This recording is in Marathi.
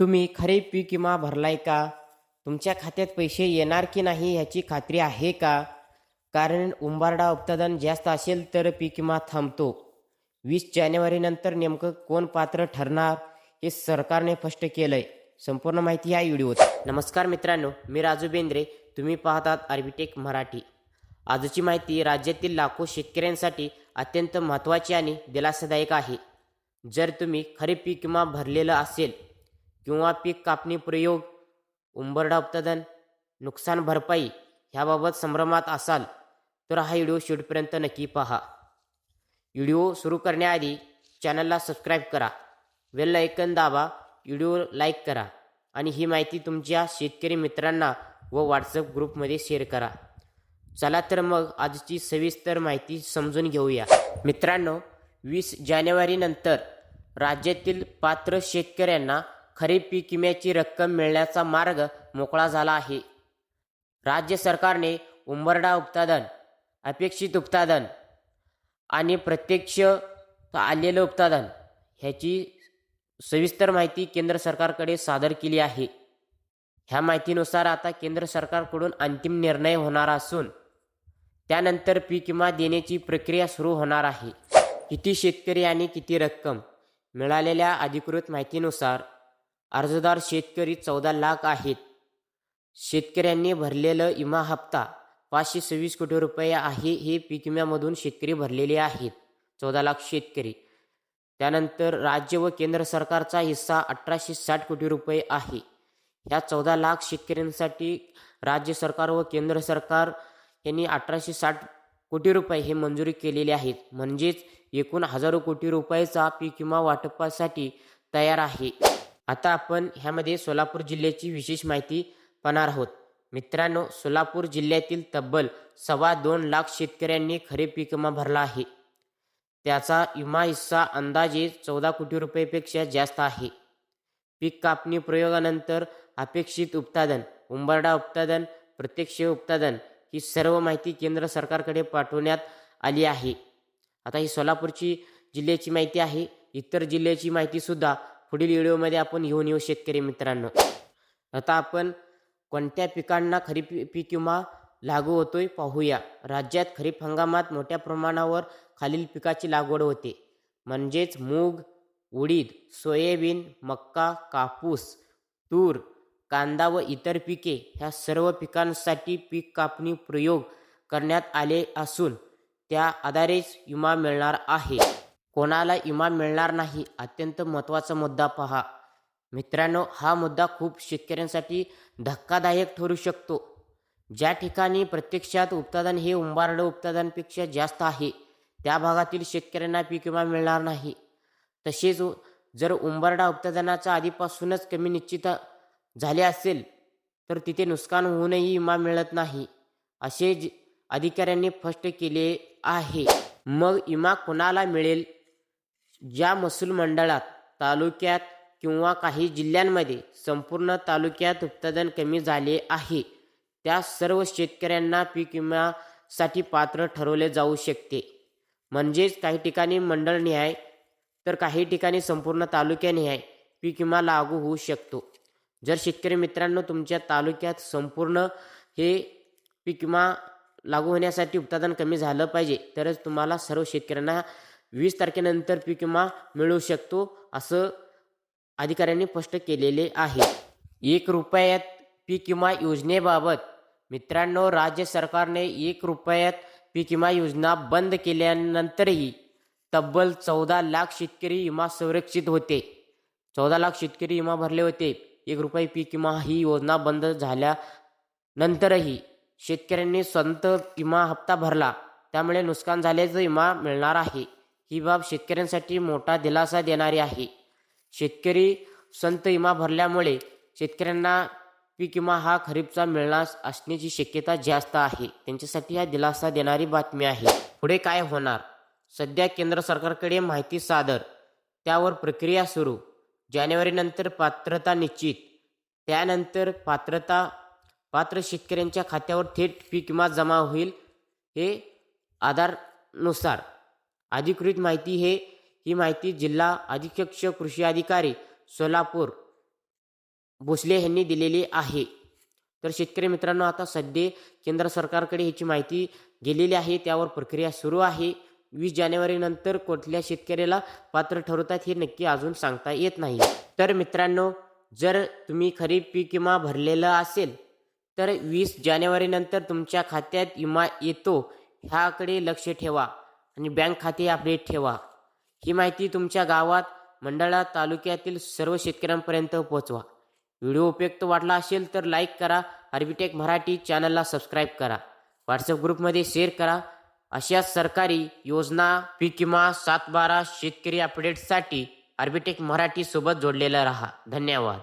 तुम्ही खरीप पीक विमा भरलाय का? तुमच्या खात्यात पैसे येणार की नाही ह्याची खात्री आहे का? कारण उंबरठा उत्पादन जास्त असेल तर पीक विमा थांबतो. 20 जानेवारीनंतर नेमकं कोण पात्र ठरणार हे सरकारने स्पष्ट केलंय. संपूर्ण माहिती या व्हिडिओत. नमस्कार मित्रांनो, मी राजू बेंद्रे. तुम्ही पाहतात आर्बिटेक मराठी. आजची माहिती राज्यातील लाखो शेतकऱ्यांसाठी अत्यंत महत्त्वाची आणि दिलासादायक आहे. जर तुम्ही खरीप पीक विमा भरलेलं असेल किंवा पीक कापणी प्रयोग, उंबरठा उत्पादन, नुकसान भरपाई ह्याबाबत संभ्रमात असाल तर हा व्हिडिओ शेवटपर्यंत नक्की पहा. व्हिडिओ सुरू करण्याआधी चॅनलला सबस्क्राईब करा, बेल आयकन दाबा, व्हिडिओ लाईक करा आणि ही माहिती तुमच्या शेतकरी मित्रांना व व्हॉट्सअप ग्रुपमध्ये शेअर करा. चला तर मग आजची सविस्तर माहिती समजून घेऊया. मित्रांनो, 20 जानेवारीनंतर राज्यातील पात्र शेतकऱ्यांना खरीप पीक विम्याची रक्कम मिळण्याचा मार्ग मोकळा झाला आहे. राज्य सरकारने उंबरठा उत्पादन, अपेक्षित उत्पादन आणि प्रत्यक्ष आलेलं उत्पादन ह्याची सविस्तर माहिती केंद्र सरकारकडे सादर केली आहे. ह्या माहितीनुसार आता केंद्र सरकारकडून अंतिम निर्णय होणार असून त्यानंतर पीक विमा देण्याची प्रक्रिया सुरू होणार आहे. किती शेतकरी आणि किती रक्कम? मिळालेल्या अधिकृत माहितीनुसार अर्जदार शेतकरी 14 लाख आहेत. शेतकऱ्यांनी भरलेलं विमा हप्ता 526 कोटी रुपये आहे. हे पीक विम्यामधून शेतकरी भरलेले आहेत, 14 लाख शेतकरी. त्यानंतर राज्य व केंद्र सरकारचा हिस्सा 1860 कोटी रुपये आहे. ह्या 14 लाख शेतकऱ्यांसाठी राज्य सरकार व केंद्र सरकार यांनी 1860 कोटी रुपये हे मंजुरी केलेले आहेत. म्हणजेच एकूण हजारो कोटी रुपयाचा पीक विमा वाटपासाठी तयार आहे. आता आपण ह्यामध्ये सोलापूर जिल्ह्याची विशेष माहिती पाहणार आहोत. मित्रांनो, सोलापूर जिल्ह्यातील तब्बल 2.25 लाख शेतकऱ्यांनी खरीप पीक विमा भरला आहे. त्याचा विमा हिस्सा अंदाजे 14 कोटी रुपयेपेक्षा जास्त आहे. पीक कापणी प्रयोगानंतर अपेक्षित उत्पादन, उंबरठा उत्पादन, प्रत्यक्ष उत्पादन ही सर्व माहिती केंद्र सरकारकडे पाठवण्यात आली आहे. आता ही सोलापूरची जिल्ह्याची माहिती आहे. इतर जिल्ह्याची माहिती सुद्धा पुढील व्हिडिओमध्ये आपण घेऊन येऊ शेतकरी मित्रांनो. आता आपण कोणत्या पिकांना खरीप पीक विमा लागू होतोय पाहूया. राज्यात खरीप हंगामात मोठ्या प्रमाणावर खालील पिकाची लागवड होते, म्हणजेच मूग, उडीद, सोयाबीन, मक्का, कापूस, तूर, कांदा व इतर पिके. ह्या सर्व पिकांसाठी पीक कापणी प्रयोग करण्यात आले असून त्या आधारेच विमा मिळणार आहे. कोणाला विमा मिळणार नाही, अत्यंत महत्त्वाचा मुद्दा पहा. मित्रांनो, हा मुद्दा खूप शेतकऱ्यांसाठी धक्कादायक ठरू शकतो. ज्या ठिकाणी प्रत्यक्षात उत्पादन हे उंबरठा उत्पादनापेक्षा जास्त आहे त्या भागातील शेतकऱ्यांना पीक विमा मिळणार नाही. तसेच जर उंबरठा उत्पादनाचा आधीपासूनच कमी निश्चित झाले असेल तर तिथे नुकसान होऊनही विमा मिळत नाही, असे अधिकाऱ्यांनी स्पष्ट केले आहे. मग विमा कोणाला मिळेल? ज्या महसूल मंडळात, तालुक्यात किंवा काही जिल्ह्यांमध्ये संपूर्ण तालुक्यात उत्पादन कमी झाले आहे त्या सर्व शेतकऱ्यांना पीक विम्यासाठी पात्र ठरवले जाऊ शकते. म्हणजेच काही ठिकाणी मंडळनिहाय तर काही ठिकाणी संपूर्ण तालुक्यानिहाय पीक विमा लागू होऊ शकतो. जर शेतकरी मित्रांनो तुमच्या तालुक्यात संपूर्ण हे पीक विमा लागू होण्यासाठी उत्पादन कमी झालं पाहिजे तरच तुम्हाला सर्व शेतकऱ्यांना 20 तारखेनंतर पीक विमा मिळू शकतो, असं अधिकाऱ्यांनी स्पष्ट केलेले आहे. 1 रुपयात पीक विमा योजनेबाबत मित्रांनो, राज्य सरकारने 1 रुपयात पीक विमा योजना बंद केल्यानंतरही तब्बल 14 लाख शेतकरी विमा संरक्षित होते. 14 लाख शेतकरी विमा भरले होते. 1 रुपये पीक विमा ही योजना बंद झाल्यानंतरही शेतकऱ्यांनी स्वतः विमा हप्ता भरला, त्यामुळे नुकसान झाल्याचा विमा मिळणार आहे. ही बाब शेतकऱ्यांसाठी मोठा दिलासा देणारी आहे. शेतकरी स्वतः विमा भरल्यामुळे शेतकऱ्यांना पीक विमा हा खरीपचा मिळणार असण्याची शक्यता जास्त आहे. त्यांच्यासाठी हा दिलासा देणारी बातमी आहे. पुढे काय होणार? सध्या केंद्र सरकारकडे माहिती सादर, त्यावर प्रक्रिया सुरू. जानेवारीनंतर पात्रता निश्चित, त्यानंतर पात्र शेतकऱ्यांच्या खात्यावर थेट पीक विमा जमा होईल. हे आधारनुसार अधिकृत माहिती ही माहिती जिल्हा अधीक्षक कृषी अधिकारी सोलापूर भोसले यांनी दिलेली आहे. तर शेतकरी मित्रांनो, आता सध्या केंद्र सरकारकडे ह्याची माहिती गेलेली आहे, त्यावर प्रक्रिया सुरू आहे. 20 जानेवारीनंतर कुठल्या शेतकऱ्याला पात्र ठरवतात हे नक्की अजून सांगता येत नाही. तर मित्रांनो, जर तुम्ही खरीप पीक विमा भरलेला असेल तर 20 जानेवारीनंतर तुमच्या खात्यात विमा येतो ह्याकडे लक्ष ठेवा आणि बँक खाते अपडेट ठेवा. ही माहिती तुमच्या गावात, मंडळात, तालुक्यातील सर्व शेतकऱ्यांपर्यंत पोहोचवा. व्हिडिओ उपयुक्त वाटला असेल तर लाईक करा. आर्बिटेक मराठी चॅनलला सबस्क्राईब करा. व्हॉट्सअप ग्रुपमध्ये शेअर करा. अशाच सरकारी योजना, पीक विमा, 7/12 शेतकरी अपडेटसाठी आर्बिटेक मराठी सोबत जोडलेला रहा. धन्यवाद.